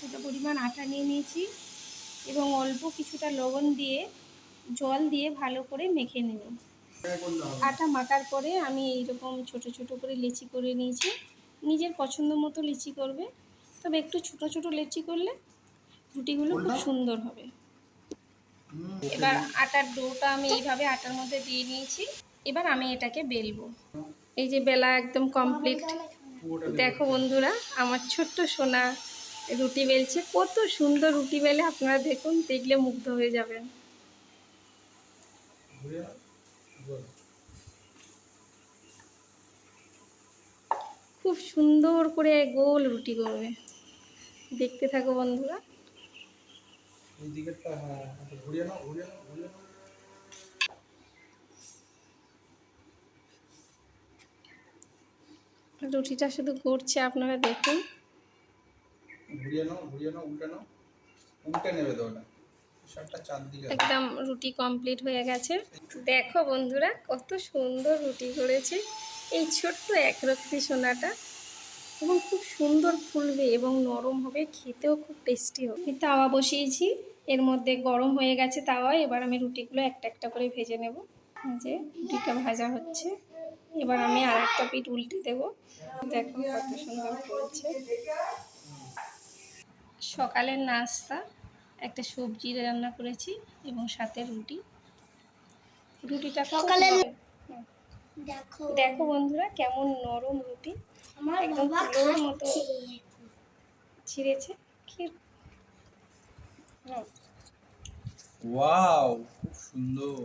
কিছুটা পরিমাণ আটা নিয়ে নিয়েছি এবং অল্প কিছুটা লবণ দিয়ে জল দিয়ে ভালো করে মেখে নেব। আটা মাখার পরে আমি এইরকম ছোট ছোট করে লেচি করে নিয়েছি। নিজের পছন্দ মতো লেচি করবে, তবে একটু ছোট ছোট লেচি করলে রুটিগুলো খুব সুন্দর হবে। এবার আটার ডোটা আমি এইভাবে আটার মধ্যে দিয়ে নিয়েছি। এবার আমি এটাকে বেলবো। এই যে বেলা একদম কমপ্লিট। দেখো বন্ধুরা, আমার ছোট্ট সোনা রুটি বেলছে। কত সুন্দর রুটি বেলে, আপনারা দেখুন, দেখলে মুগ্ধ হয়ে যাবেন। খুব সুন্দর করে গোল রুটি করবে। দেখতে থাকো বন্ধুরা। রুটিটা শুধু ঘুরছে, আপনারা দেখুন। একদম রুটি কমপ্লিট হয়ে গেছে। দেখো বন্ধুরা, কত সুন্দর রুটি করেছে এই ছোট্ট একরত্তি সোনাটা, এবং খুব সুন্দর ফুলবে এবং নরম হবে, খেতেও খুব টেস্টি হবে। তাওয়া বসিয়েছি, এর মধ্যে গরম হয়ে গেছে তাওয়া। এবার আমি রুটিগুলো একটা একটা করে ভেজে নেব। যে রুটিটা ভাজা হচ্ছে, এবার আমি আর একটা পিঠ উল্টে দেব। দেখো কত সুন্দর ফুলছে। সকালের নাস্তা একটা সবজি রান্না করেছি এবং সাথে রুটি। রুটিটা সকালে দেখো বন্ধুরা কেমন নরম রুটি, একদম তুলোর মতো ছিঁড়েছে। ওয়াও, খুব সুন্দর।